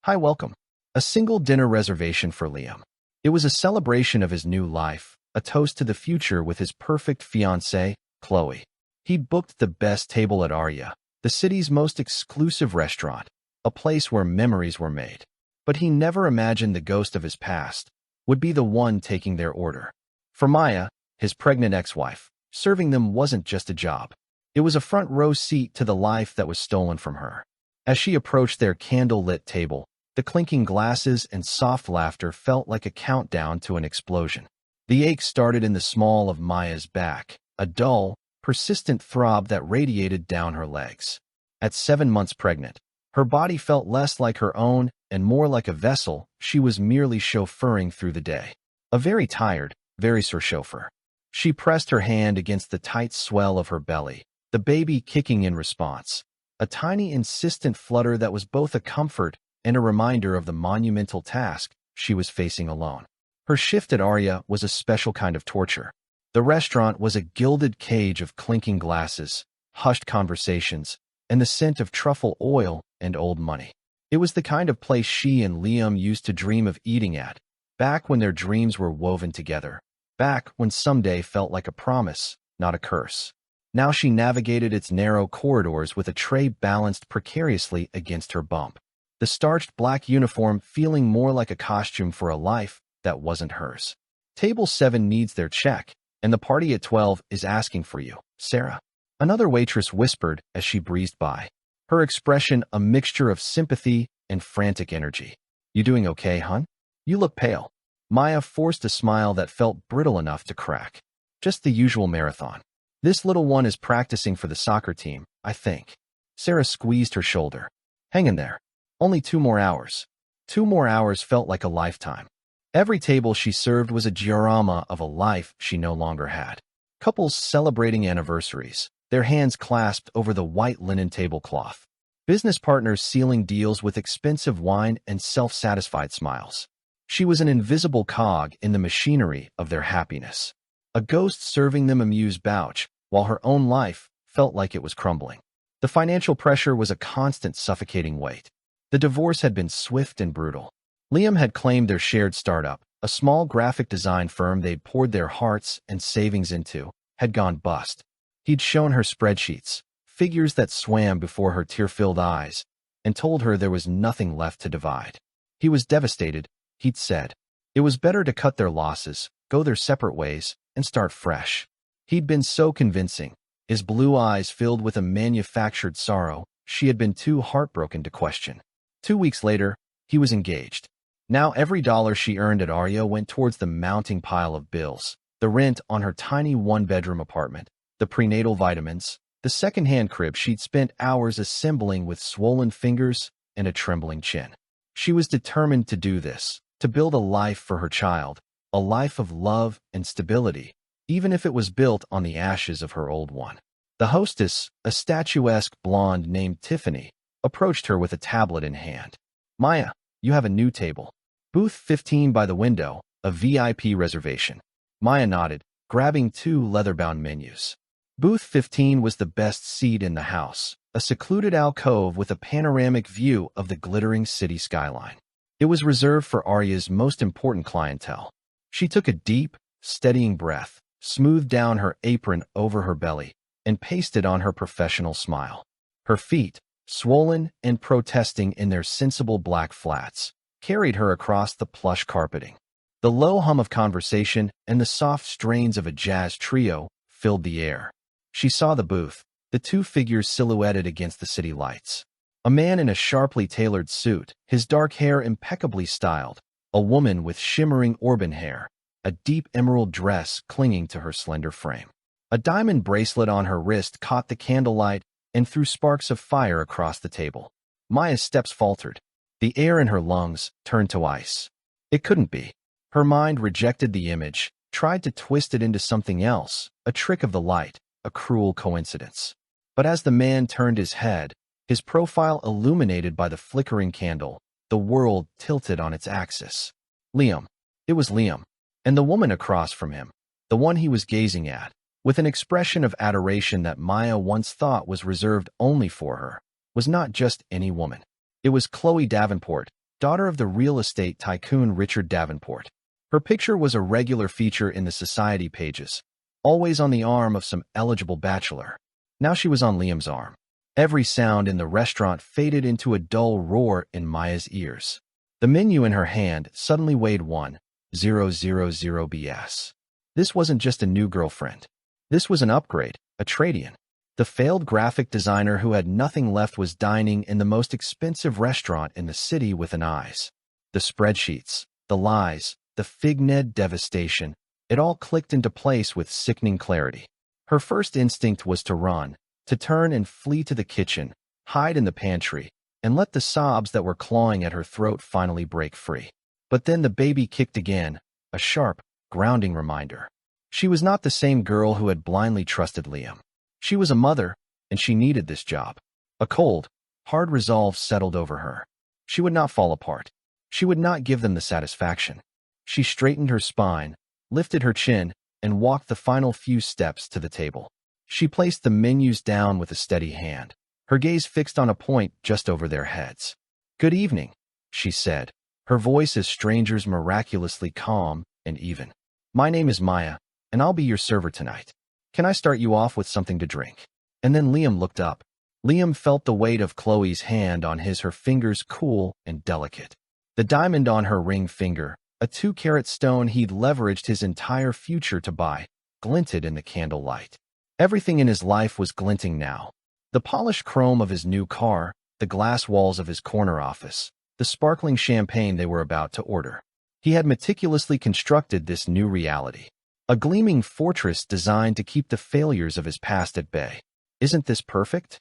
Hi, welcome. A single dinner reservation for Liam. It was a celebration of his new life, a toast to the future with his perfect fiancée, Chloe. He'd booked the best table at Arya, the city's most exclusive restaurant, a place where memories were made. But he never imagined the ghost of his past would be the one taking their order. For Maya, his pregnant ex-wife, serving them wasn't just a job. It was a front-row seat to the life that was stolen from her. As she approached their candle-lit table, the clinking glasses and soft laughter felt like a countdown to an explosion. The ache started in the small of Maya's back, a dull, persistent throb that radiated down her legs. At 7 months pregnant, her body felt less like her own and more like a vessel she was merely chauffeuring through the day. A very tired, very sore chauffeur. She pressed her hand against the tight swell of her belly, the baby kicking in response. A tiny, insistent flutter that was both a comfort and a reminder of the monumental task she was facing alone. Her shift at Arya was a special kind of torture. The restaurant was a gilded cage of clinking glasses, hushed conversations, and the scent of truffle oil and old money. It was the kind of place she and Liam used to dream of eating at, back when their dreams were woven together, back when someday felt like a promise, not a curse. Now she navigated its narrow corridors with a tray balanced precariously against her bump, the starched black uniform feeling more like a costume for a life that wasn't hers. Table 7 needs their check, and the party at 12 is asking for you, Sarah. Another waitress whispered as she breezed by, her expression a mixture of sympathy and frantic energy. You doing okay, hun? You look pale. Maya forced a smile that felt brittle enough to crack. Just the usual marathon. This little one is practicing for the soccer team, I think. Sarah squeezed her shoulder. Hang in there. Only 2 more hours. 2 more hours felt like a lifetime. Every table she served was a diorama of a life she no longer had. Couples celebrating anniversaries, their hands clasped over the white linen tablecloth. Business partners sealing deals with expensive wine and self-satisfied smiles. She was an invisible cog in the machinery of their happiness. A ghost serving them amuse-bouche, while her own life felt like it was crumbling. The financial pressure was a constant suffocating weight. The divorce had been swift and brutal. Liam had claimed their shared startup, a small graphic design firm they'd poured their hearts and savings into, had gone bust. He'd shown her spreadsheets, figures that swam before her tear-filled eyes, and told her there was nothing left to divide. He was devastated, he'd said. It was better to cut their losses, go their separate ways, and start fresh. He'd been so convincing, his blue eyes filled with a manufactured sorrow she had been too heartbroken to question. 2 weeks later, he was engaged. Now every dollar she earned at Arya went towards the mounting pile of bills, the rent on her tiny one-bedroom apartment, the prenatal vitamins, the second-hand crib she'd spent hours assembling with swollen fingers and a trembling chin. She was determined to do this, to build a life for her child, a life of love and stability, even if it was built on the ashes of her old one. The hostess, a statuesque blonde named Tiffany, approached her with a tablet in hand. Maya, you have a new table. Booth 15 by the window, a VIP reservation. Maya nodded, grabbing 2 leather-bound menus. Booth 15 was the best seat in the house, a secluded alcove with a panoramic view of the glittering city skyline. It was reserved for Arya's most important clientele. She took a deep, steadying breath, smoothed down her apron over her belly, and pasted on her professional smile. Her feet, swollen and protesting in their sensible black flats, carried her across the plush carpeting. The low hum of conversation and the soft strains of a jazz trio filled the air. She saw the booth, the 2 figures silhouetted against the city lights. A man in a sharply tailored suit, his dark hair impeccably styled, a woman with shimmering auburn hair, a deep emerald dress clinging to her slender frame. A diamond bracelet on her wrist caught the candlelight and threw sparks of fire across the table. Maya's steps faltered. The air in her lungs turned to ice. It couldn't be. Her mind rejected the image, tried to twist it into something else, a trick of the light, a cruel coincidence. But as the man turned his head, his profile illuminated by the flickering candle, the world tilted on its axis. Liam. It was Liam. And the woman across from him, the one he was gazing at, with an expression of adoration that Maya once thought was reserved only for her, was not just any woman. It was Chloe Davenport, daughter of the real estate tycoon Richard Davenport. Her picture was a regular feature in the society pages, always on the arm of some eligible bachelor. Now she was on Liam's arm. Every sound in the restaurant faded into a dull roar in Maya's ears. The menu in her hand suddenly weighed 1,000 BS. This wasn't just a new girlfriend. This was an upgrade, a trade-in. The failed graphic designer who had nothing left was dining in the most expensive restaurant in the city with an eyes. The spreadsheets, the lies, the fig-ned devastation, it all clicked into place with sickening clarity. Her first instinct was to run, to turn and flee to the kitchen, hide in the pantry, and let the sobs that were clawing at her throat finally break free. But then the baby kicked again, a sharp, grounding reminder. She was not the same girl who had blindly trusted Liam. She was a mother, and she needed this job. A cold, hard resolve settled over her. She would not fall apart. She would not give them the satisfaction. She straightened her spine, lifted her chin, and walked the final few steps to the table. She placed the menus down with a steady hand, her gaze fixed on a point just over their heads. "Good evening," she said, her voice as strangers miraculously calm and even. "My name is Maya, and I'll be your server tonight. Can I start you off with something to drink?" And then Liam looked up. Liam felt the weight of Chloe's hand on his, her fingers cool and delicate. The diamond on her ring finger, a 2-carat stone he'd leveraged his entire future to buy, glinted in the candlelight. Everything in his life was glinting now. The polished chrome of his new car, the glass walls of his corner office, the sparkling champagne they were about to order. He had meticulously constructed this new reality. A gleaming fortress designed to keep the failures of his past at bay. "Isn't this perfect?"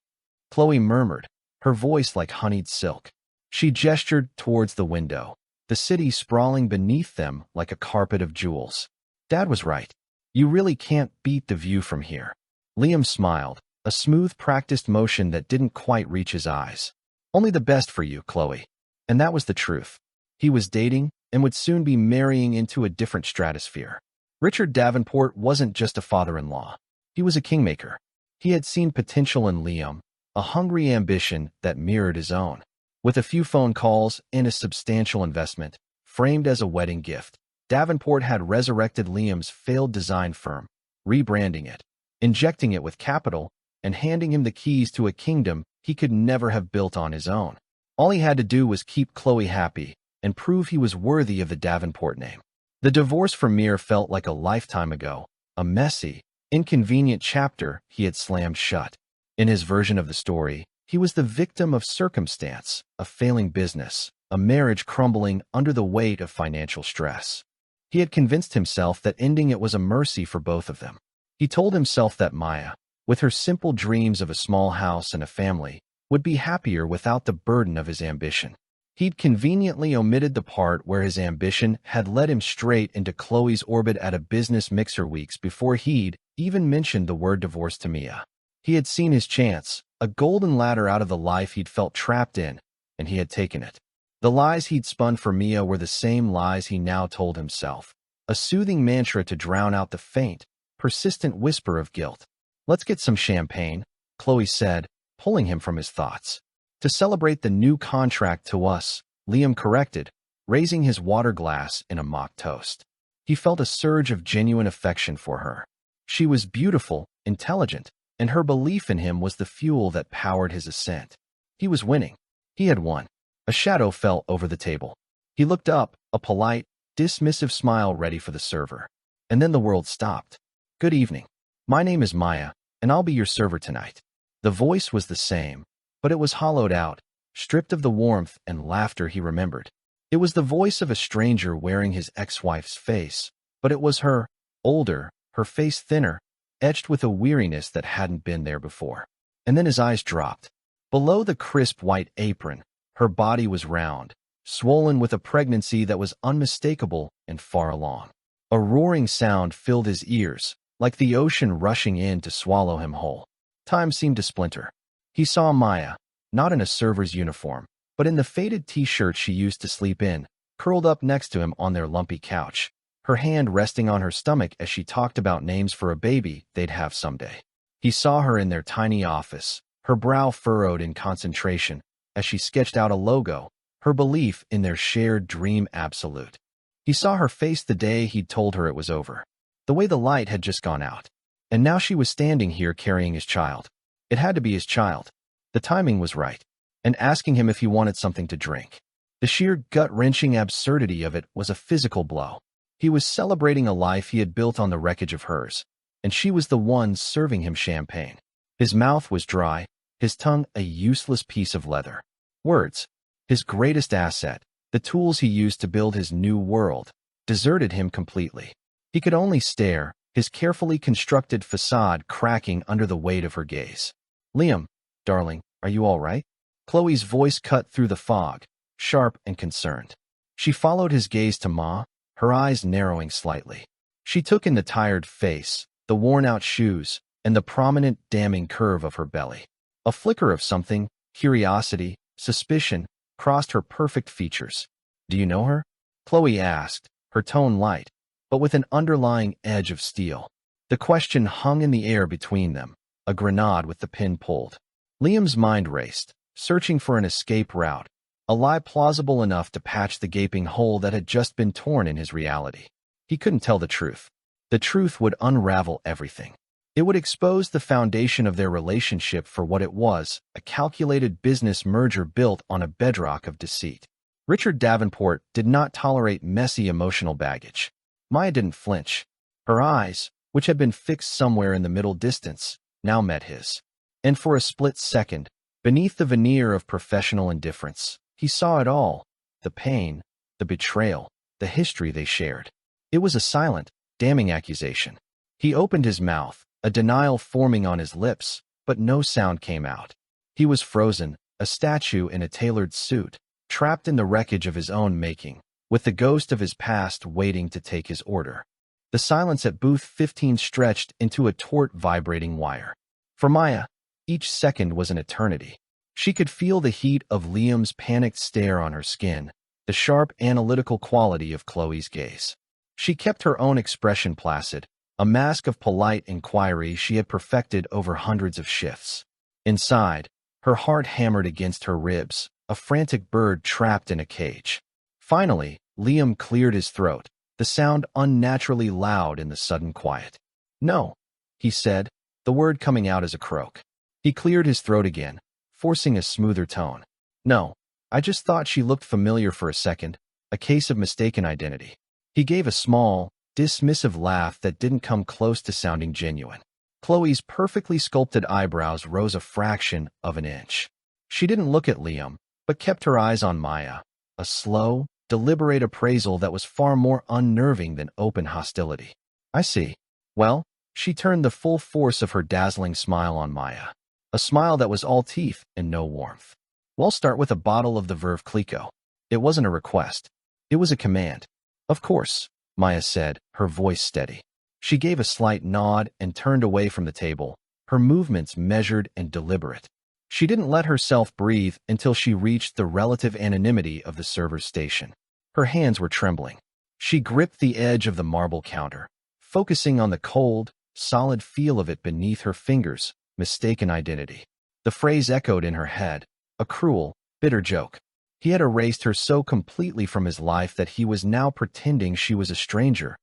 Chloe murmured, her voice like honeyed silk. She gestured towards the window, the city sprawling beneath them like a carpet of jewels. "Dad was right. You really can't beat the view from here." Liam smiled, a smooth, practiced motion that didn't quite reach his eyes. "Only the best for you, Chloe." And that was the truth. He was dating and would soon be marrying into a different stratosphere. Richard Davenport wasn't just a father-in-law. He was a kingmaker. He had seen potential in Liam, a hungry ambition that mirrored his own. With a few phone calls and a substantial investment, framed as a wedding gift, Davenport had resurrected Liam's failed design firm, rebranding it, injecting it with capital, and handing him the keys to a kingdom he could never have built on his own. All he had to do was keep Chloe happy and prove he was worthy of the Davenport name. The divorce from Mir felt like a lifetime ago, a messy, inconvenient chapter he had slammed shut. In his version of the story, he was the victim of circumstance, a failing business, a marriage crumbling under the weight of financial stress. He had convinced himself that ending it was a mercy for both of them. He told himself that Maya, with her simple dreams of a small house and a family, would be happier without the burden of his ambition. He'd conveniently omitted the part where his ambition had led him straight into Chloe's orbit at a business mixer weeks before he'd even mentioned the word divorce to Mia. He had seen his chance, a golden ladder out of the life he'd felt trapped in, and he had taken it. The lies he'd spun for Mia were the same lies he now told himself, a soothing mantra to drown out the faint, persistent whisper of guilt. "Let's get some champagne," Chloe said, pulling him from his thoughts. "To celebrate the new contract to us," Liam corrected, raising his water glass in a mock toast. He felt a surge of genuine affection for her. She was beautiful, intelligent, and her belief in him was the fuel that powered his ascent. He was winning. He had won. A shadow fell over the table. He looked up, a polite, dismissive smile ready for the server. And then the world stopped. "Good evening. My name is Maya, and I'll be your server tonight." The voice was the same, but it was hollowed out, stripped of the warmth and laughter he remembered. It was the voice of a stranger wearing his ex-wife's face, but it was her, older, her face thinner, etched with a weariness that hadn't been there before. And then his eyes dropped. Below the crisp white apron, her body was round, swollen with a pregnancy that was unmistakable and far along. A roaring sound filled his ears, like the ocean rushing in to swallow him whole. Time seemed to splinter. He saw Maya, not in a server's uniform, but in the faded t-shirt she used to sleep in, curled up next to him on their lumpy couch, her hand resting on her stomach as she talked about names for a baby they'd have someday. He saw her in their tiny office, her brow furrowed in concentration, as she sketched out a logo, her belief in their shared dream absolute. He saw her face the day he'd told her it was over. The way the light had just gone out. And now she was standing here carrying his child. It had to be his child. The timing was right. And asking him if he wanted something to drink. The sheer gut-wrenching absurdity of it was a physical blow. He was celebrating a life he had built on the wreckage of hers, and she was the one serving him champagne. His mouth was dry, his tongue a useless piece of leather. Words, his greatest asset, the tools he used to build his new world, deserted him completely. He could only stare, his carefully constructed facade cracking under the weight of her gaze. "Liam, darling, are you all right?" Chloe's voice cut through the fog, sharp and concerned. She followed his gaze to Ma, her eyes narrowing slightly. She took in the tired face, the worn-out shoes, and the prominent, damning curve of her belly. A flicker of something, curiosity, suspicion, crossed her perfect features. "Do you know her?" Chloe asked, her tone light, but with an underlying edge of steel. The question hung in the air between them, a grenade with the pin pulled. Liam's mind raced, searching for an escape route, a lie plausible enough to patch the gaping hole that had just been torn in his reality. He couldn't tell the truth. The truth would unravel everything. It would expose the foundation of their relationship for what it was, a calculated business merger built on a bedrock of deceit. Richard Davenport did not tolerate messy emotional baggage. Maya didn't flinch. Her eyes, which had been fixed somewhere in the middle distance, now met his. And for a split second, beneath the veneer of professional indifference, he saw it all, the pain, the betrayal, the history they shared. It was a silent, damning accusation. He opened his mouth, a denial forming on his lips, but no sound came out. He was frozen, a statue in a tailored suit, trapped in the wreckage of his own making, with the ghost of his past waiting to take his order. The silence at booth 15 stretched into a taut vibrating wire. For Maya, each second was an eternity. She could feel the heat of Liam's panicked stare on her skin, the sharp analytical quality of Chloe's gaze. She kept her own expression placid, a mask of polite inquiry she had perfected over hundreds of shifts. Inside, her heart hammered against her ribs, a frantic bird trapped in a cage. Finally, Liam cleared his throat, the sound unnaturally loud in the sudden quiet. "No," he said, the word coming out as a croak. He cleared his throat again, forcing a smoother tone. "No, I just thought she looked familiar for a second, a case of mistaken identity." He gave a small, dismissive laugh that didn't come close to sounding genuine. Chloe's perfectly sculpted eyebrows rose a fraction of an inch. She didn't look at Liam, but kept her eyes on Maya, a slow, deliberate appraisal that was far more unnerving than open hostility. "I see. Well," she turned the full force of her dazzling smile on Maya. A smile that was all teeth and no warmth. "We'll start with a bottle of the Veuve Clicquot." It wasn't a request. It was a command. "Of course," Maya said, her voice steady. She gave a slight nod and turned away from the table, her movements measured and deliberate. She didn't let herself breathe until she reached the relative anonymity of the server's station. Her hands were trembling. She gripped the edge of the marble counter, focusing on the cold, solid feel of it beneath her fingers. Mistaken identity. The phrase echoed in her head, a cruel, bitter joke. He had erased her so completely from his life that he was now pretending she was a stranger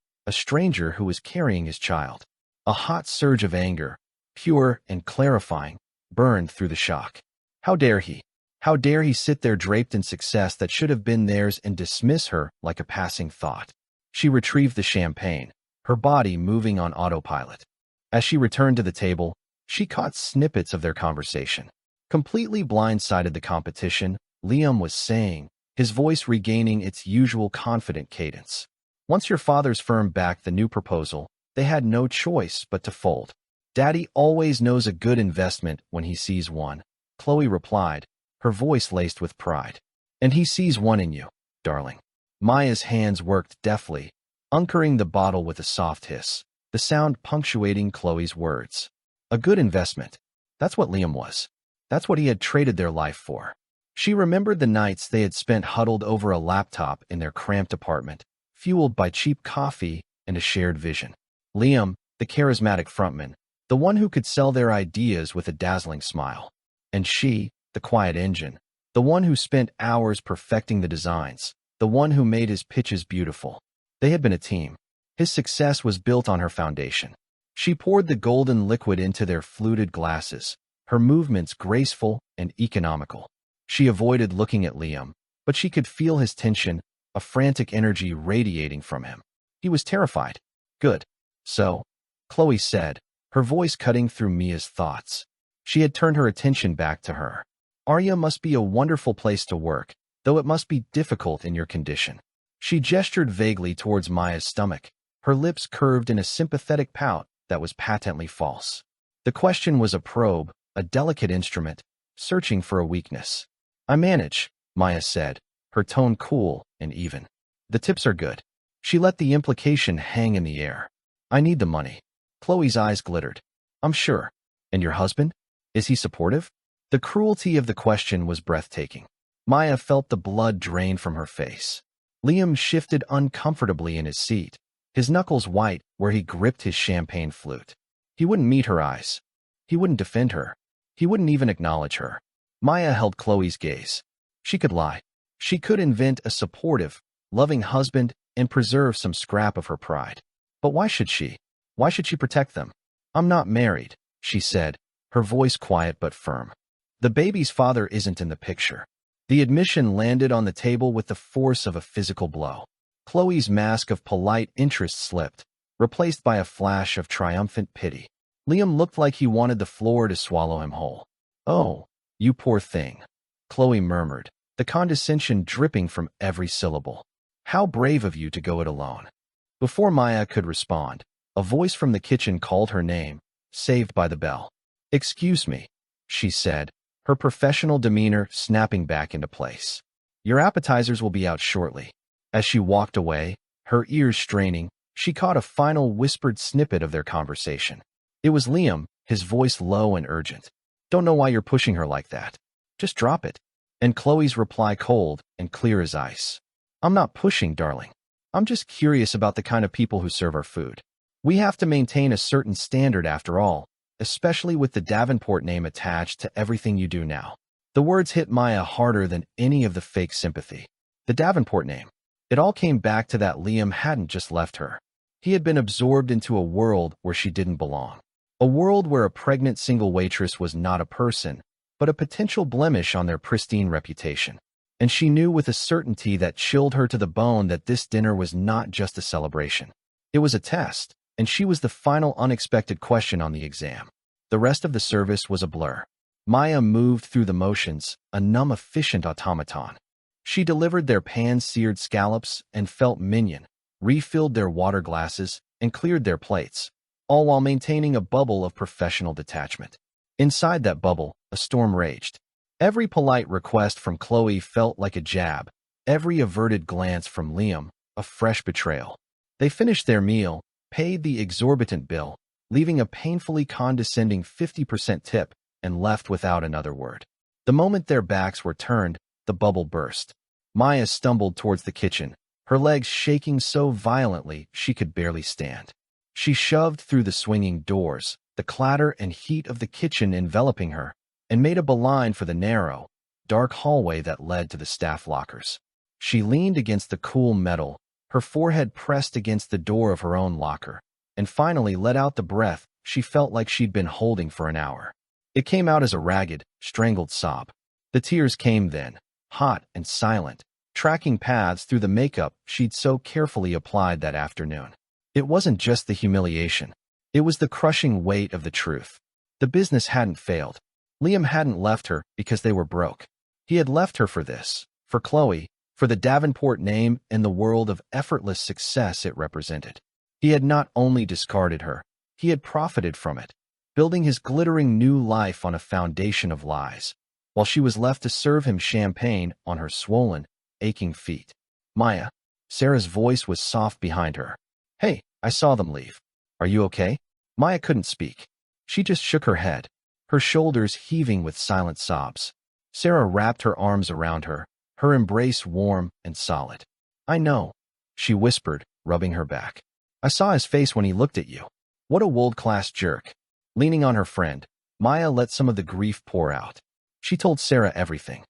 who was carrying his child. A hot surge of anger, pure and clarifying, burned through the shock. How dare he? How dare he sit there draped in success that should have been theirs and dismiss her like a passing thought? She retrieved the champagne, her body moving on autopilot. As she returned to the table, she caught snippets of their conversation. Completely blindsided the competition, Liam was saying, his voice regaining its usual confident cadence. "Once your father's firm backed the new proposal, they had no choice but to fold. Daddy always knows a good investment when he sees one," Chloe replied, her voice laced with pride. "And he sees one in you, darling." Maya's hands worked deftly, uncurring the bottle with a soft hiss, the sound punctuating Chloe's words. A good investment. That's what Liam was. That's what he had traded their life for. She remembered the nights they had spent huddled over a laptop in their cramped apartment, fueled by cheap coffee and a shared vision. Liam, the charismatic frontman, the one who could sell their ideas with a dazzling smile. And she, the quiet engine, The one who spent hours perfecting the designs. The one who made his pitches beautiful. They had been a team. His success was built on her foundation. She poured the golden liquid into their fluted glasses, her movements graceful and economical. She avoided looking at Liam, but she could feel his tension, a frantic energy radiating from him. He was terrified. Good. So, Chloe said, her voice cutting through Mia's thoughts. She had turned her attention back to her. Arya must be a wonderful place to work, though it must be difficult in your condition. She gestured vaguely towards Maya's stomach, her lips curved in a sympathetic pout that was patently false. The question was a probe, a delicate instrument, searching for a weakness. I manage, Maya said, her tone cool and even. The tips are good. She let the implication hang in the air. I need the money. Chloe's eyes glittered. I'm sure. And your husband? Is he supportive? The cruelty of the question was breathtaking. Maya felt the blood drain from her face. Liam shifted uncomfortably in his seat, his knuckles white where he gripped his champagne flute. He wouldn't meet her eyes. He wouldn't defend her. He wouldn't even acknowledge her. Maya held Chloe's gaze. She could lie. She could invent a supportive, loving husband and preserve some scrap of her pride. But why should she? Why should she protect them? I'm not married, she said, her voice quiet but firm. The baby's father isn't in the picture. The admission landed on the table with the force of a physical blow. Chloe's mask of polite interest slipped, replaced by a flash of triumphant pity. Liam looked like he wanted the floor to swallow him whole. Oh, you poor thing, Chloe murmured, the condescension dripping from every syllable. How brave of you to go it alone. Before Maya could respond, a voice from the kitchen called her name, saved by the bell. Excuse me, she said, her professional demeanor snapping back into place. Your appetizers will be out shortly. As she walked away, her ears straining, she caught a final whispered snippet of their conversation. It was Liam, his voice low and urgent. Don't know why you're pushing her like that. Just drop it. And Chloe's reply cold and clear as ice. I'm not pushing, darling. I'm just curious about the kind of people who serve our food. We have to maintain a certain standard after all, especially with the Davenport name attached to everything you do now. The words hit Maya harder than any of the fake sympathy. The Davenport name. It all came back to that Liam hadn't just left her. He had been absorbed into a world where she didn't belong. A world where a pregnant single waitress was not a person, but a potential blemish on their pristine reputation. And she knew with a certainty that chilled her to the bone that this dinner was not just a celebration. It was a test, and she was the final unexpected question on the exam. The rest of the service was a blur. Maya moved through the motions, a numb, efficient automaton. She delivered their pan-seared scallops and felt mignon, refilled their water glasses, and cleared their plates, all while maintaining a bubble of professional detachment. Inside that bubble, a storm raged. Every polite request from Chloe felt like a jab, every averted glance from Liam, a fresh betrayal. They finished their meal, paid the exorbitant bill, leaving a painfully condescending 50% tip, and left without another word. The moment their backs were turned, the bubble burst. Maya stumbled towards the kitchen, her legs shaking so violently she could barely stand. She shoved through the swinging doors, the clatter and heat of the kitchen enveloping her, and made a beeline for the narrow, dark hallway that led to the staff lockers. She leaned against the cool metal, her forehead pressed against the door of her own locker, and finally let out the breath she felt like she'd been holding for an hour. It came out as a ragged, strangled sob. The tears came then, hot and silent, tracking paths through the makeup she'd so carefully applied that afternoon. It wasn't just the humiliation. It was the crushing weight of the truth. The business hadn't failed. Liam hadn't left her because they were broke. He had left her for this, for Chloe, for the Davenport name and the world of effortless success it represented. He had not only discarded her, he had profited from it, building his glittering new life on a foundation of lies, while she was left to serve him champagne on her swollen, aching feet. Maya. Sarah's voice was soft behind her. Hey, I saw them leave. Are you okay? Maya couldn't speak. She just shook her head, her shoulders heaving with silent sobs. Sarah wrapped her arms around her, her embrace warm and solid. I know, she whispered, rubbing her back. I saw his face when he looked at you. What a world-class jerk. Leaning on her friend, Maya let some of the grief pour out. She told Sarah everything.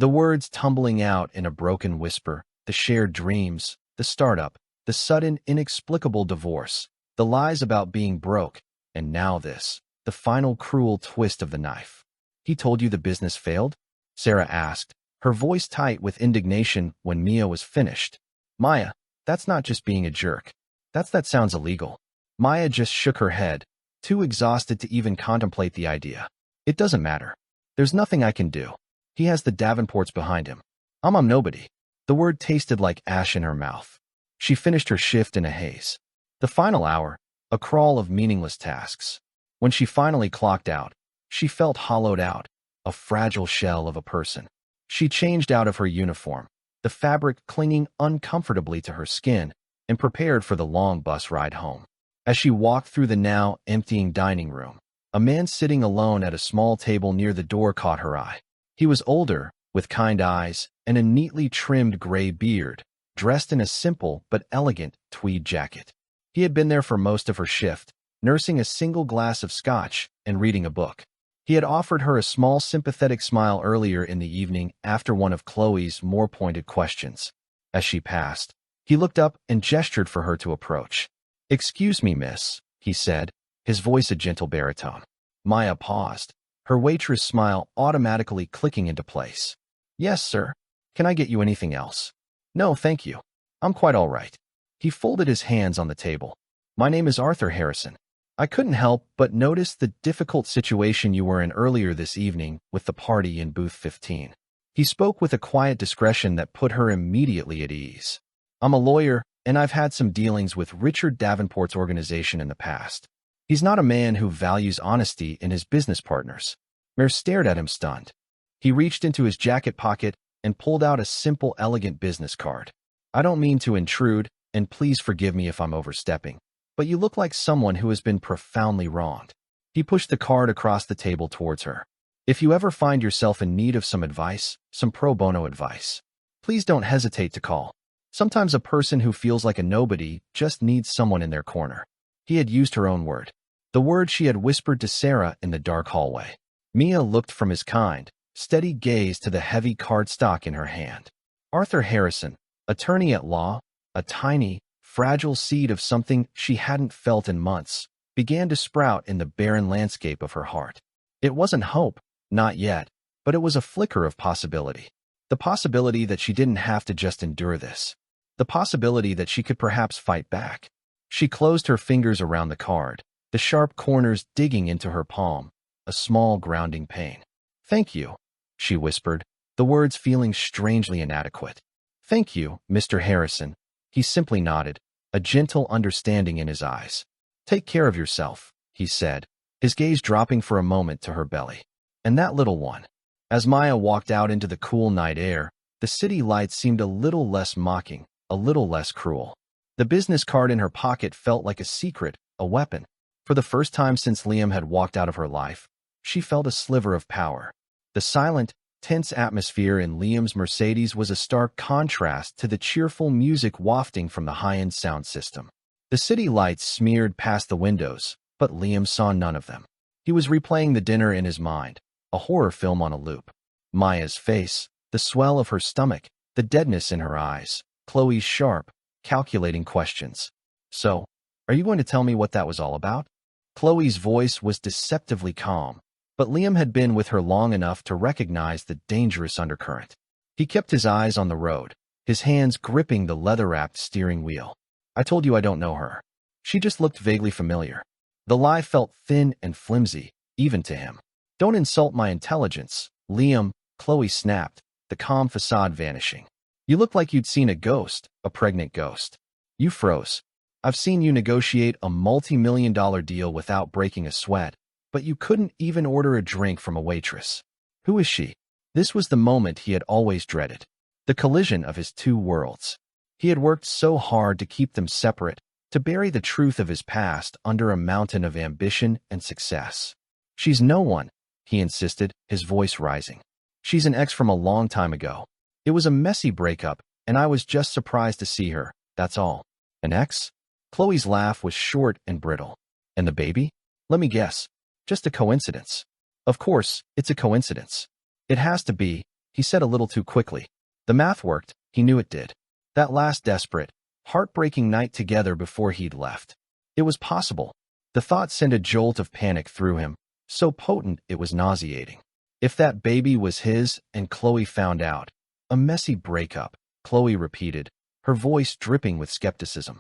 The words tumbling out in a broken whisper, the shared dreams, the startup, the sudden, inexplicable divorce, the lies about being broke, and now this, the final cruel twist of the knife. He told you the business failed? Sarah asked, her voice tight with indignation when Mia was finished. Maya, that's not just being a jerk. That sounds illegal. Maya just shook her head, too exhausted to even contemplate the idea. It doesn't matter. There's nothing I can do. He has the Davenports behind him. I'm nobody. The word tasted like ash in her mouth. She finished her shift in a haze. The final hour, a crawl of meaningless tasks. When she finally clocked out, she felt hollowed out, a fragile shell of a person. She changed out of her uniform, the fabric clinging uncomfortably to her skin, and prepared for the long bus ride home. As she walked through the now emptying dining room, a man sitting alone at a small table near the door caught her eye. He was older, with kind eyes and a neatly trimmed gray beard, dressed in a simple but elegant tweed jacket. He had been there for most of her shift, nursing a single glass of scotch and reading a book. He had offered her a small sympathetic smile earlier in the evening after one of Chloe's more pointed questions. As she passed, he looked up and gestured for her to approach. "Excuse me, miss," he said, his voice a gentle baritone. Maya paused, her waitress smile automatically clicking into place. "Yes, sir. Can I get you anything else?" "No, thank you. I'm quite all right." He folded his hands on the table. "My name is Arthur Harrison. I couldn't help but notice the difficult situation you were in earlier this evening with the party in booth 15. He spoke with a quiet discretion that put her immediately at ease. "I'm a lawyer, and I've had some dealings with Richard Davenport's organization in the past. He's not a man who values honesty in his business partners." Mare stared at him stunned. He reached into his jacket pocket and pulled out a simple, elegant business card. "I don't mean to intrude, and please forgive me if I'm overstepping, but you look like someone who has been profoundly wronged." He pushed the card across the table towards her. "If you ever find yourself in need of some advice, some pro bono advice, please don't hesitate to call. Sometimes a person who feels like a nobody just needs someone in their corner." He had used her own word, the word she had whispered to Sarah in the dark hallway. Mia looked from his kind, steady gaze to the heavy cardstock in her hand. Arthur Harrison, attorney at law, a tiny, fragile seed of something she hadn't felt in months, began to sprout in the barren landscape of her heart. It wasn't hope, not yet, but it was a flicker of possibility. The possibility that she didn't have to just endure this. The possibility that she could perhaps fight back. She closed her fingers around the card, the sharp corners digging into her palm, a small grounding pain. "Thank you," she whispered, the words feeling strangely inadequate. "Thank you, Mr. Harrison." He simply nodded, a gentle understanding in his eyes. "Take care of yourself," he said, his gaze dropping for a moment to her belly. "And that little one." As Maya walked out into the cool night air, the city lights seemed a little less mocking, a little less cruel. The business card in her pocket felt like a secret, a weapon. For the first time since Liam had walked out of her life, she felt a sliver of power. The silent, tense atmosphere in Liam's Mercedes was a stark contrast to the cheerful music wafting from the high-end sound system. The city lights smeared past the windows, but Liam saw none of them. He was replaying the dinner in his mind, a horror film on a loop. Maya's face, the swell of her stomach, the deadness in her eyes, Chloe's sharp, calculating questions. "So, are you going to tell me what that was all about?" Chloe's voice was deceptively calm, but Liam had been with her long enough to recognize the dangerous undercurrent. He kept his eyes on the road, his hands gripping the leather-wrapped steering wheel. "I told you I don't know her. She just looked vaguely familiar." The lie felt thin and flimsy, even to him. "Don't insult my intelligence, Liam," Chloe snapped, the calm facade vanishing. "You look like you'd seen a ghost, a pregnant ghost." You froze. "I've seen you negotiate a multi-million-dollar deal without breaking a sweat, but you couldn't even order a drink from a waitress. Who is she?" This was the moment he had always dreaded. The collision of his two worlds. He had worked so hard to keep them separate, to bury the truth of his past under a mountain of ambition and success. "She's no one," he insisted, his voice rising. "She's an ex from a long time ago. It was a messy breakup, and I was just surprised to see her, that's all." "An ex?" Chloe's laugh was short and brittle. "And the baby? Let me guess. Just a coincidence." "Of course, it's a coincidence. It has to be. he said a little too quickly. The math worked, he knew it did. That last desperate, heartbreaking night together before he'd left. It was possible. The thought sent a jolt of panic through him, so potent it was nauseating. If that baby was his and Chloe found out. A messy breakup, Chloe repeated, her voice dripping with skepticism.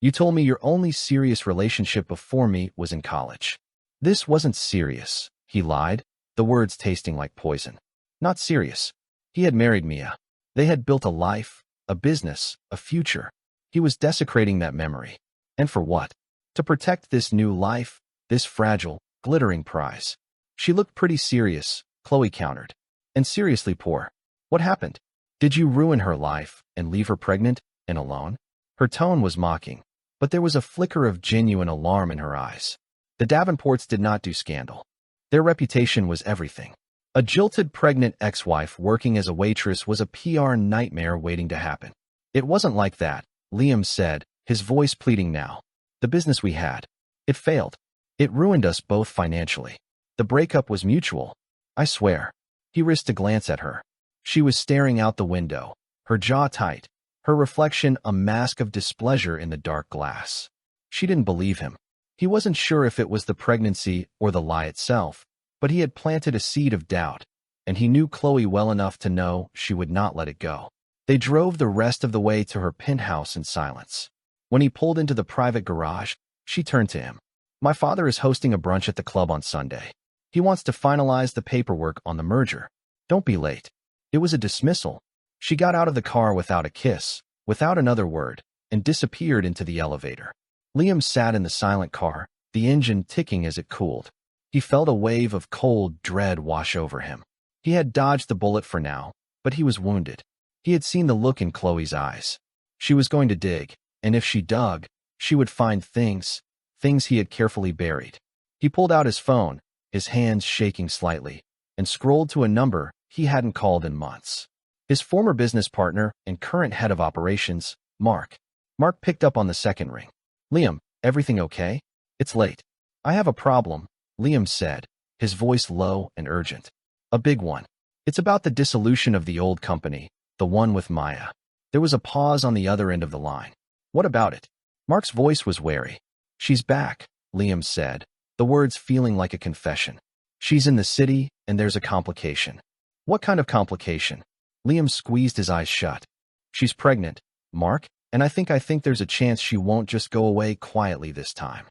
You told me your only serious relationship before me was in college. This wasn't serious, he lied, the words tasting like poison. Not serious. He had married Mia. They had built a life, a business, a future. He was desecrating that memory. And for what? To protect this new life, this fragile, glittering prize. She looked pretty serious, Chloe countered. And seriously poor. What happened? Did you ruin her life and leave her pregnant and alone? Her tone was mocking, but there was a flicker of genuine alarm in her eyes. The Davenports did not do scandal. Their reputation was everything. A jilted pregnant ex-wife working as a waitress was a PR nightmare waiting to happen. It wasn't like that, Liam said, his voice pleading now. The business we had. It failed. It ruined us both financially. The breakup was mutual. I swear. He risked a glance at her. She was staring out the window, her jaw tight, her reflection a mask of displeasure in the dark glass. She didn't believe him. He wasn't sure if it was the pregnancy or the lie itself, but he had planted a seed of doubt, and he knew Chloe well enough to know she would not let it go. They drove the rest of the way to her penthouse in silence. When he pulled into the private garage, she turned to him. My father is hosting a brunch at the club on Sunday. He wants to finalize the paperwork on the merger. Don't be late. It was a dismissal. She got out of the car without a kiss, without another word, and disappeared into the elevator. Liam sat in the silent car, the engine ticking as it cooled. He felt a wave of cold dread wash over him. He had dodged the bullet for now, but he was wounded. He had seen the look in Chloe's eyes. She was going to dig, and if she dug, she would find things he had carefully buried. He pulled out his phone, his hands shaking slightly, and scrolled to a number he hadn't called in months. His former business partner and current head of operations, Mark. Mark picked up on the second ring. Liam, everything okay? It's late. I have a problem, Liam said, his voice low and urgent. A big one. It's about the dissolution of the old company, the one with Maya. There was a pause on the other end of the line. What about it? Mark's voice was wary. She's back, Liam said, the words feeling like a confession. She's in the city, and there's a complication. What kind of complication? Liam squeezed his eyes shut. She's pregnant, Mark, and I think there's a chance she won't just go away quietly this time.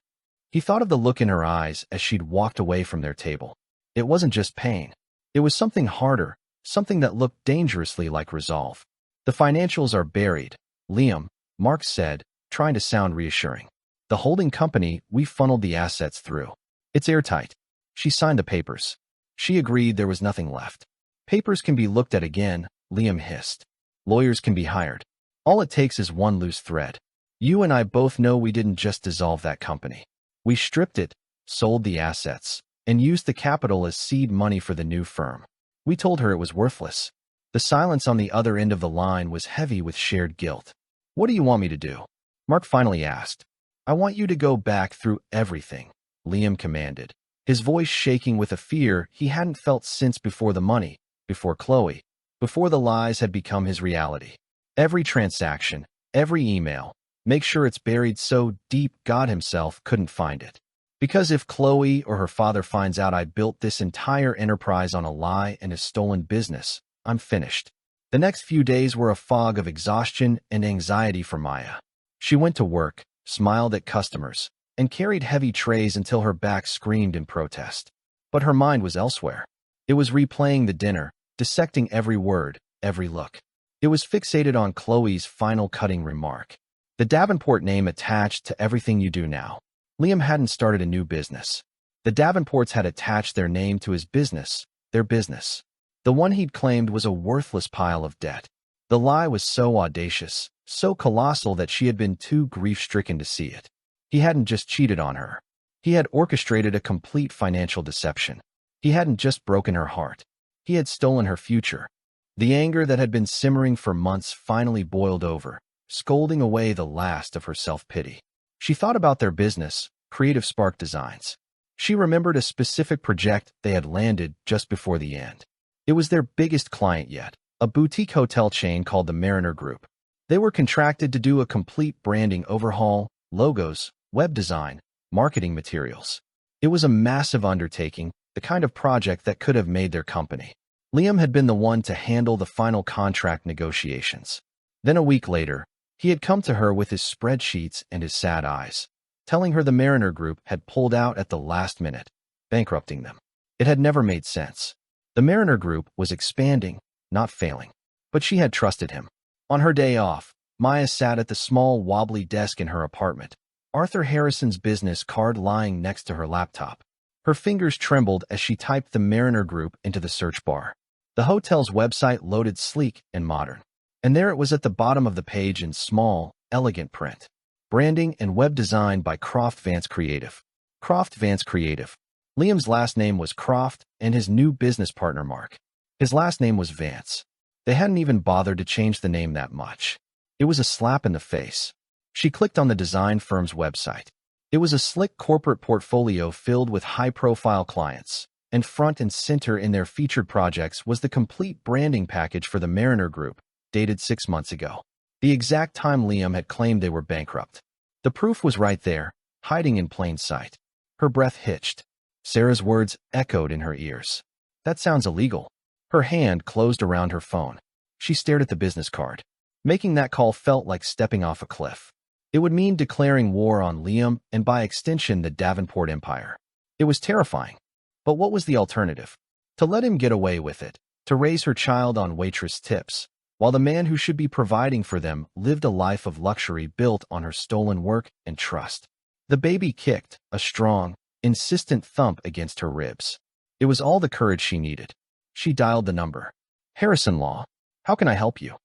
He thought of the look in her eyes as she'd walked away from their table. It wasn't just pain. It was something harder, something that looked dangerously like resolve. The financials are buried, Liam, Mark said, trying to sound reassuring. The holding company we funneled the assets through. It's airtight. She signed the papers. She agreed there was nothing left. Papers can be looked at again, Liam hissed. Lawyers can be hired. All it takes is one loose thread. You and I both know we didn't just dissolve that company. We stripped it, sold the assets, and used the capital as seed money for the new firm. We told her it was worthless. The silence on the other end of the line was heavy with shared guilt. What do you want me to do? Mark finally asked. I want you to go back through everything, Liam commanded, his voice shaking with a fear he hadn't felt since before the money, before Chloe, before the lies had become his reality. Every transaction, every email, make sure it's buried so deep God himself couldn't find it. Because if Chloe or her father finds out I built this entire enterprise on a lie and a stolen business, I'm finished. The next few days were a fog of exhaustion and anxiety for Maya. She went to work, smiled at customers, and carried heavy trays until her back screamed in protest. But her mind was elsewhere. It was replaying the dinner, dissecting every word, every look. It was fixated on Chloe's final cutting remark. The Davenport name attached to everything you do now. Liam hadn't started a new business. The Davenports had attached their name to his business, their business. The one he'd claimed was a worthless pile of debt. The lie was so audacious, so colossal that she had been too grief-stricken to see it. He hadn't just cheated on her. He had orchestrated a complete financial deception. He hadn't just broken her heart. He had stolen her future. The anger that had been simmering for months finally boiled over, scolding away the last of her self-pity. She thought about their business, Creative Spark Designs. She remembered a specific project they had landed just before the end. It was their biggest client yet, a boutique hotel chain called the Mariner Group. They were contracted to do a complete branding overhaul, logos, web design, marketing materials. It was a massive undertaking, the kind of project that could have made their company. Liam had been the one to handle the final contract negotiations. Then a week later, he had come to her with his spreadsheets and his sad eyes, telling her the Mariner Group had pulled out at the last minute, bankrupting them. It had never made sense. The Mariner Group was expanding, not failing. But she had trusted him. On her day off, Maya sat at the small, wobbly desk in her apartment, Arthur Harrison's business card lying next to her laptop. Her fingers trembled as she typed the Mariner Group into the search bar. The hotel's website loaded sleek and modern. And there it was at the bottom of the page in small, elegant print. Branding and web design by Croft Vance Creative. Croft Vance Creative. Liam's last name was Croft and his new business partner Mark. His last name was Vance. They hadn't even bothered to change the name that much. It was a slap in the face. She clicked on the design firm's website. It was a slick corporate portfolio filled with high-profile clients, and front and center in their featured projects was the complete branding package for the Mariner Group, dated 6 months ago. The exact time Liam had claimed they were bankrupt. The proof was right there, hiding in plain sight. Her breath hitched. Sarah's words echoed in her ears. That sounds illegal. Her hand closed around her phone. She stared at the business card. Making that call felt like stepping off a cliff. It would mean declaring war on Liam and by extension the Davenport Empire. It was terrifying. But what was the alternative? To let him get away with it, to raise her child on Waitress tips, while the man who should be providing for them lived a life of luxury built on her stolen work and trust. The baby kicked, a strong, insistent thump against her ribs. It was all the courage she needed. She dialed the number. Harrison Law. How can I help you?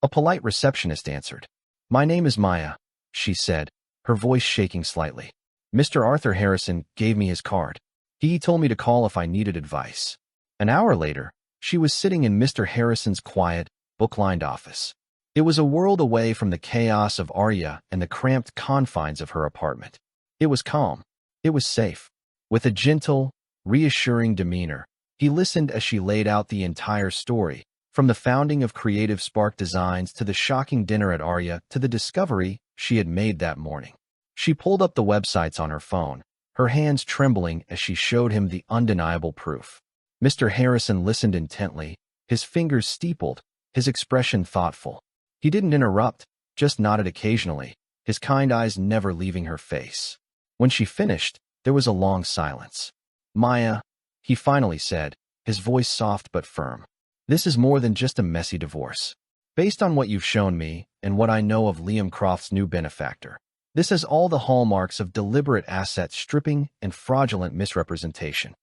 A polite receptionist answered. My name is Maya, she said, her voice shaking slightly. Mr. Arthur Harrison gave me his card. He told me to call if I needed advice. An hour later, she was sitting in Mr. Harrison's quiet, book-lined office. It was a world away from the chaos of Arya and the cramped confines of her apartment. It was calm. It was safe. With a gentle, reassuring demeanor, he listened as she laid out the entire story, from the founding of Creative Spark Designs to the shocking dinner at Arya to the discovery she had made that morning. She pulled up the websites on her phone, her hands trembling as she showed him the undeniable proof. Mr. Harrison listened intently, his fingers steepled, his expression thoughtful. He didn't interrupt, just nodded occasionally, his kind eyes never leaving her face. When she finished, there was a long silence. Maya, he finally said, his voice soft but firm. This is more than just a messy divorce. Based on what you've shown me and what I know of Liam Croft's new benefactor, this has all the hallmarks of deliberate asset stripping and fraudulent misrepresentation.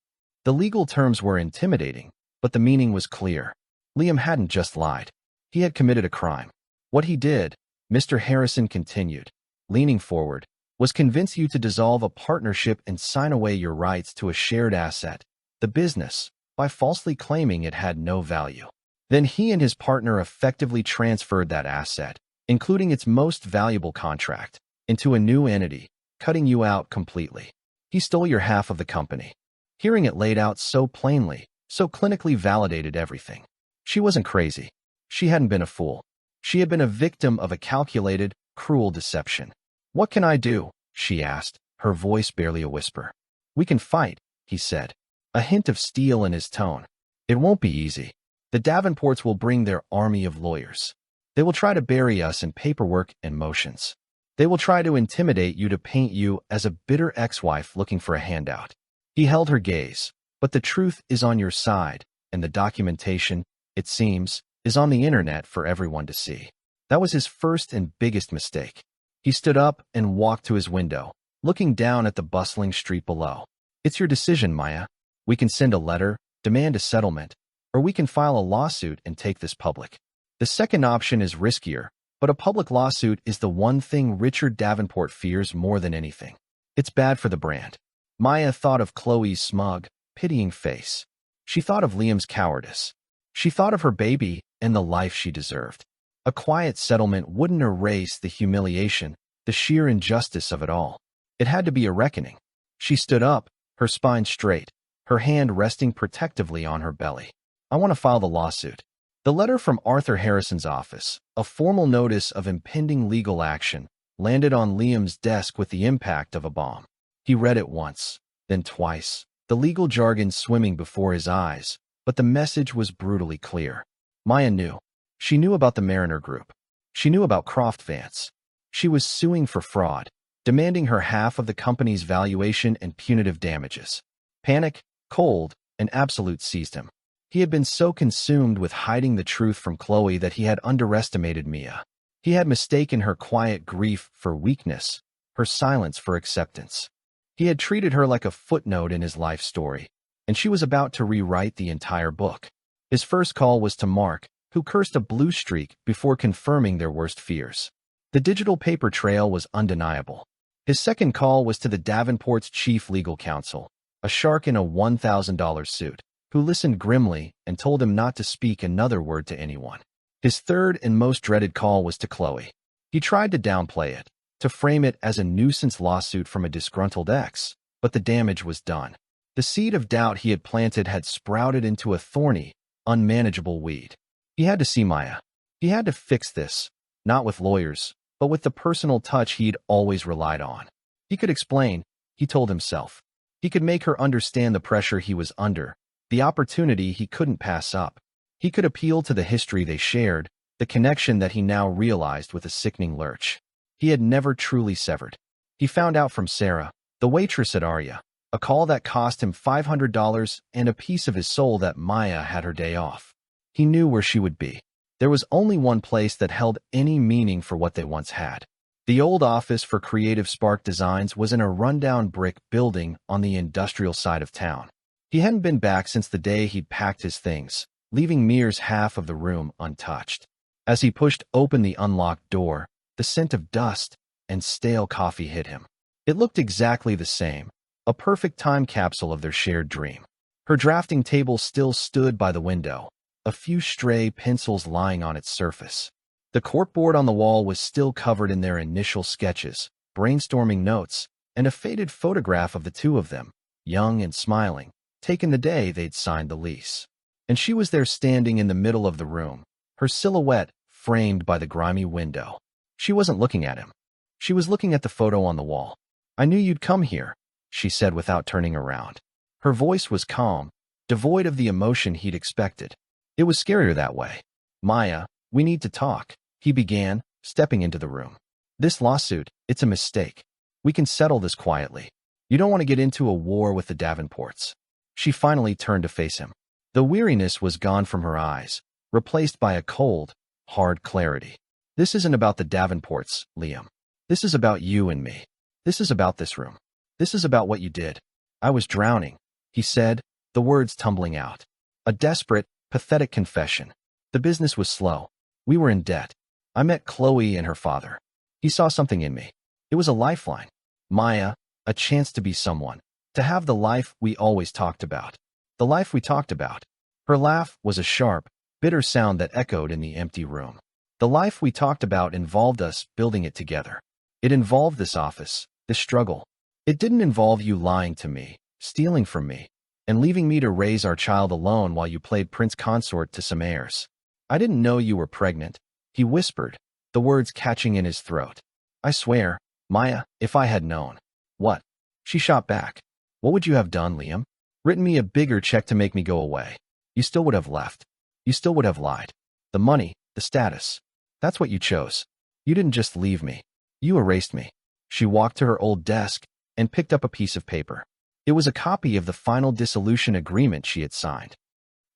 The legal terms were intimidating, but the meaning was clear. Liam hadn't just lied. He had committed a crime. What he did, Mr. Harrison continued, leaning forward, was convince you to dissolve a partnership and sign away your rights to a shared asset, the business, by falsely claiming it had no value. Then he and his partner effectively transferred that asset, including its most valuable contract, into a new entity, cutting you out completely. He stole your half of the company. Hearing it laid out so plainly, so clinically validated everything. She wasn't crazy. She hadn't been a fool. She had been a victim of a calculated, cruel deception. What can I do? She asked, her voice barely a whisper. We can fight, he said, a hint of steel in his tone. It won't be easy. The Davenports will bring their army of lawyers. They will try to bury us in paperwork and motions. They will try to intimidate you to paint you as a bitter ex-wife looking for a handout. He held her gaze. But the truth is on your side, and the documentation, it seems, is on the internet for everyone to see. That was his first and biggest mistake. He stood up and walked to his window, looking down at the bustling street below. It's your decision, Maya. We can send a letter, demand a settlement, or we can file a lawsuit and take this public. The second option is riskier, but a public lawsuit is the one thing Richard Davenport fears more than anything. It's bad for the brand. Maya thought of Chloe's smug, pitying face. She thought of Liam's cowardice. She thought of her baby and the life she deserved. A quiet settlement wouldn't erase the humiliation, the sheer injustice of it all. It had to be a reckoning. She stood up, her spine straight, her hand resting protectively on her belly. I want to file the lawsuit. The letter from Arthur Harrison's office, a formal notice of impending legal action, landed on Liam's desk with the impact of a bomb. He read it once, then twice, the legal jargon swimming before his eyes, but the message was brutally clear. Maya knew. She knew about the Mariner Group. She knew about Croft Vance. She was suing for fraud, demanding her half of the company's valuation and punitive damages. Panic, cold, and absolute seized him. He had been so consumed with hiding the truth from Chloe that he had underestimated Mia. He had mistaken her quiet grief for weakness, her silence for acceptance. He had treated her like a footnote in his life story, and she was about to rewrite the entire book. His first call was to Mark, who cursed a blue streak before confirming their worst fears. The digital paper trail was undeniable. His second call was to the Davenport's chief legal counsel, a shark in a $1,000 suit, who listened grimly and told him not to speak another word to anyone. His third and most dreaded call was to Chloe. He tried to downplay it, to frame it as a nuisance lawsuit from a disgruntled ex, but the damage was done. The seed of doubt he had planted had sprouted into a thorny, unmanageable weed. He had to see Maya. He had to fix this, not with lawyers, but with the personal touch he'd always relied on. He could explain, he told himself. He could make her understand the pressure he was under, the opportunity he couldn't pass up. He could appeal to the history they shared, the connection that he now realized with a sickening lurch. He had never truly severed. He found out from Sarah, the waitress at Arya, a call that cost him $500 and a piece of his soul that Maya had her day off. He knew where she would be. There was only one place that held any meaning for what they once had. The old office for Creative Spark Designs was in a rundown brick building on the industrial side of town. He hadn't been back since the day he'd packed his things, leaving Mir's half of the room untouched. As he pushed open the unlocked door, the scent of dust and stale coffee hit him. It looked exactly the same, a perfect time capsule of their shared dream. Her drafting table still stood by the window, a few stray pencils lying on its surface. The corkboard on the wall was still covered in their initial sketches, brainstorming notes, and a faded photograph of the two of them, young and smiling, taken the day they'd signed the lease. And she was there standing in the middle of the room, her silhouette framed by the grimy window. She wasn't looking at him. She was looking at the photo on the wall. "I knew you'd come here," she said without turning around. Her voice was calm, devoid of the emotion he'd expected. It was scarier that way. "Maya, we need to talk," he began, stepping into the room. "This lawsuit, it's a mistake. We can settle this quietly. You don't want to get into a war with the Davenports." She finally turned to face him. The weariness was gone from her eyes, replaced by a cold, hard clarity. "This isn't about the Davenports, Liam. This is about you and me. This is about this room. This is about what you did." "I was drowning," he said, the words tumbling out. A desperate, pathetic confession. "The business was slow. We were in debt. I met Chloe and her father. He saw something in me. It was a lifeline. Maya, a chance to be someone, to have the life we always talked about. The life we talked about." Her laugh was a sharp, bitter sound that echoed in the empty room. "The life we talked about involved us building it together. It involved this office, this struggle. It didn't involve you lying to me, stealing from me, and leaving me to raise our child alone while you played prince consort to some heirs. I didn't know you were pregnant," he whispered, the words catching in his throat. "I swear, Maya, if I had known." "What?" She shot back. "What would you have done, Liam? Written me a bigger check to make me go away. You still would have left. You still would have lied. The money, the status. That's what you chose. You didn't just leave me. You erased me." She walked to her old desk and picked up a piece of paper. It was a copy of the final dissolution agreement she had signed.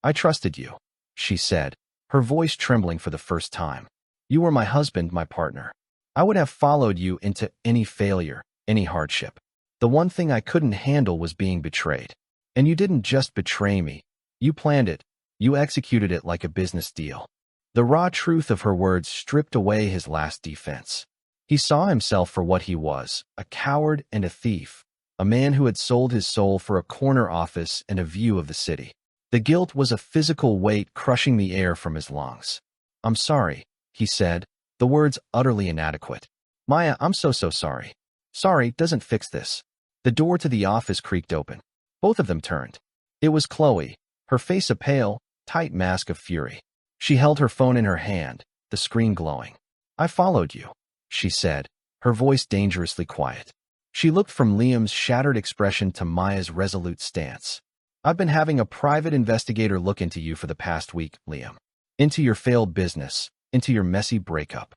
"I trusted you," she said, her voice trembling for the first time. "You were my husband, my partner. I would have followed you into any failure, any hardship. The one thing I couldn't handle was being betrayed. And you didn't just betray me. You planned it. You executed it like a business deal." The raw truth of her words stripped away his last defense. He saw himself for what he was, a coward and a thief, a man who had sold his soul for a corner office and a view of the city. The guilt was a physical weight crushing the air from his lungs. "I'm sorry," he said, the words utterly inadequate. "Maya, I'm so sorry. Sorry doesn't fix this." The door to the office creaked open. Both of them turned. It was Chloe, her face a pale, tight mask of fury. She held her phone in her hand, the screen glowing. "I followed you," she said, her voice dangerously quiet. She looked from Liam's shattered expression to Maya's resolute stance. "I've been having a private investigator look into you for the past week, Liam. Into your failed business, into your messy breakup."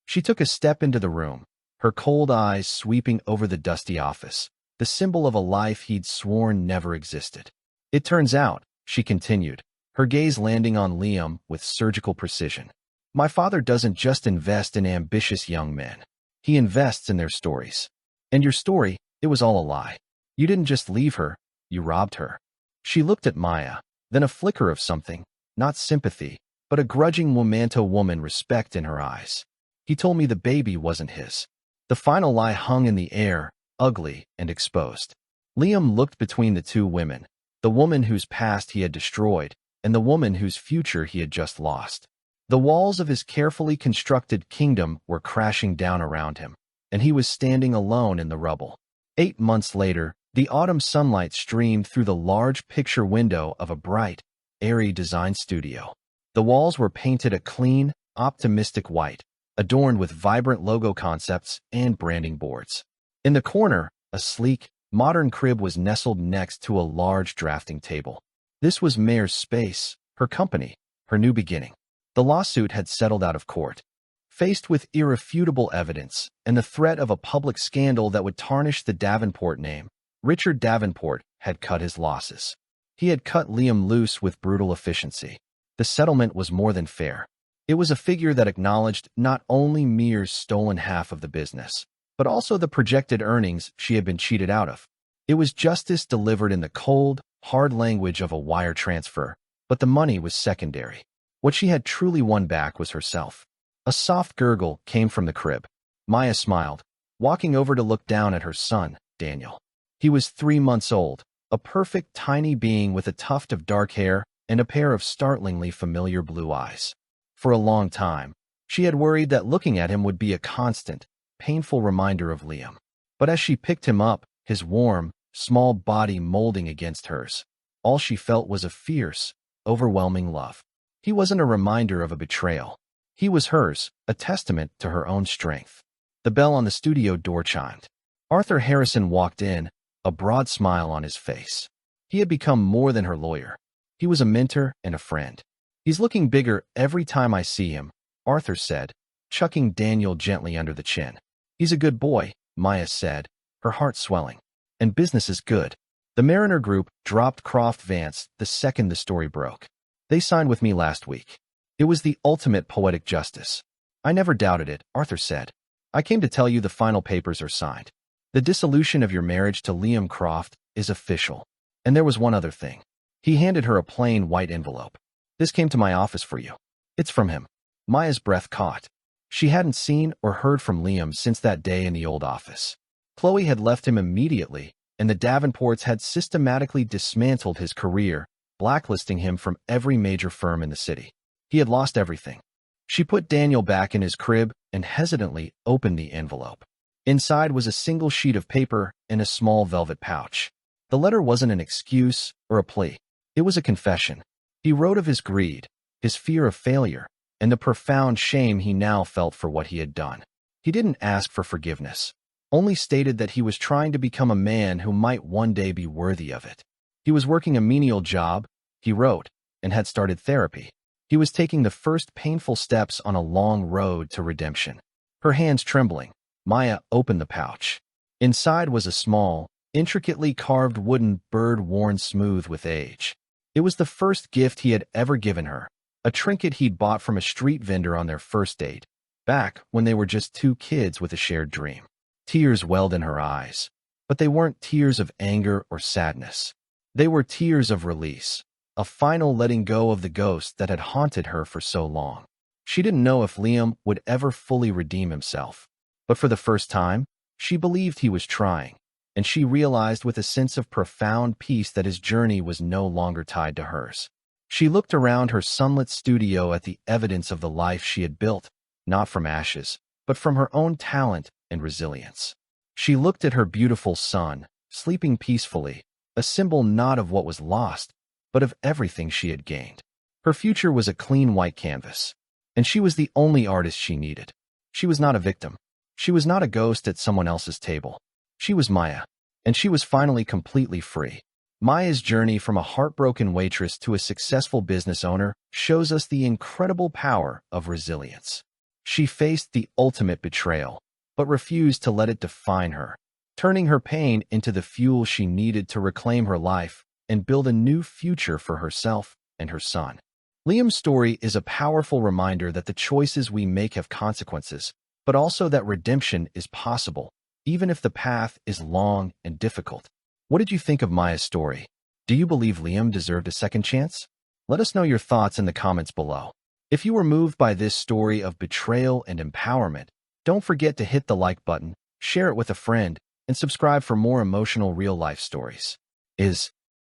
She took a step into the room, her cold eyes sweeping over the dusty office, the symbol of a life he'd sworn never existed. "It turns out," she continued, her gaze landing on Liam with surgical precision, "my father doesn't just invest in ambitious young men. He invests in their stories. And your story, it was all a lie. You didn't just leave her, you robbed her." She looked at Maya, then a flicker of something, not sympathy, but a grudging woman respect in her eyes. "He told me the baby wasn't his." The final lie hung in the air, ugly and exposed. Liam looked between the two women, the woman whose past he had destroyed, and the woman whose future he had just lost. The walls of his carefully constructed kingdom were crashing down around him, and he was standing alone in the rubble. 8 months later, the autumn sunlight streamed through the large picture window of a bright, airy design studio. The walls were painted a clean, optimistic white, adorned with vibrant logo concepts and branding boards. In the corner, a sleek, modern crib was nestled next to a large drafting table. This was Mayor's space, her company, her new beginning. The lawsuit had settled out of court. Faced with irrefutable evidence and the threat of a public scandal that would tarnish the Davenport name, Richard Davenport had cut his losses. He had cut Liam loose with brutal efficiency. The settlement was more than fair. It was a figure that acknowledged not only Mears' stolen half of the business, but also the projected earnings she had been cheated out of. It was justice delivered in the cold, hard language of a wire transfer, but the money was secondary. What she had truly won back was herself. A soft gurgle came from the crib. Maya smiled, walking over to look down at her son, Daniel. He was 3 months old, a perfect tiny being with a tuft of dark hair and a pair of startlingly familiar blue eyes. For a long time, she had worried that looking at him would be a constant, painful reminder of Liam. But as she picked him up, his warm, small body molding against hers, all she felt was a fierce, overwhelming love. He wasn't a reminder of a betrayal. He was hers, a testament to her own strength. The bell on the studio door chimed. Arthur Harrison walked in, a broad smile on his face. He had become more than her lawyer. He was a mentor and a friend. "He's looking bigger every time I see him," Arthur said, chucking Daniel gently under the chin. "He's a good boy," Maya said, her heart swelling. "And business is good." The Mariner Group dropped Croft Vance the second the story broke. "They signed with me last week. It was the ultimate poetic justice." "I never doubted it," Arthur said. "I came to tell you the final papers are signed. The dissolution of your marriage to Liam Croft is official. And there was one other thing." He handed her a plain white envelope. "This came to my office for you. It's from him." Maya's breath caught. She hadn't seen or heard from Liam since that day in the old office. Chloe had left him immediately, and the Davenports had systematically dismantled his career, blacklisting him from every major firm in the city. He had lost everything. She put Daniel back in his crib and hesitantly opened the envelope. Inside was a single sheet of paper and a small velvet pouch. The letter wasn't an excuse or a plea. It was a confession. He wrote of his greed, his fear of failure, and the profound shame he now felt for what he had done. He didn't ask for forgiveness, only stated that he was trying to become a man who might one day be worthy of it. He was working a menial job, he wrote, and had started therapy. He was taking the first painful steps on a long road to redemption. Her hands trembling, Maya opened the pouch. Inside was a small, intricately carved wooden bird worn smooth with age. It was the first gift he had ever given her, a trinket he'd bought from a street vendor on their first date, back when they were just two kids with a shared dream. Tears welled in her eyes, but they weren't tears of anger or sadness. They were tears of release, a final letting go of the ghost that had haunted her for so long. She didn't know if Liam would ever fully redeem himself, but for the first time, she believed he was trying, and she realized with a sense of profound peace that his journey was no longer tied to hers. She looked around her sunlit studio at the evidence of the life she had built, not from ashes, but from her own talent and resilience. She looked at her beautiful son, sleeping peacefully, a symbol not of what was lost, but of everything she had gained. Her future was a clean white canvas, and she was the only artist she needed. She was not a victim. She was not a ghost at someone else's table. She was Maya, and she was finally completely free. Maya's journey from a heartbroken waitress to a successful business owner shows us the incredible power of resilience. She faced the ultimate betrayal, but refused to let it define her, turning her pain into the fuel she needed to reclaim her life and build a new future for herself and her son. Liam's story is a powerful reminder that the choices we make have consequences, but also that redemption is possible, even if the path is long and difficult. What did you think of Maya's story? Do you believe Liam deserved a second chance? Let us know your thoughts in the comments below. If you were moved by this story of betrayal and empowerment, don't forget to hit the like button, share it with a friend, and subscribe for more emotional real-life stories.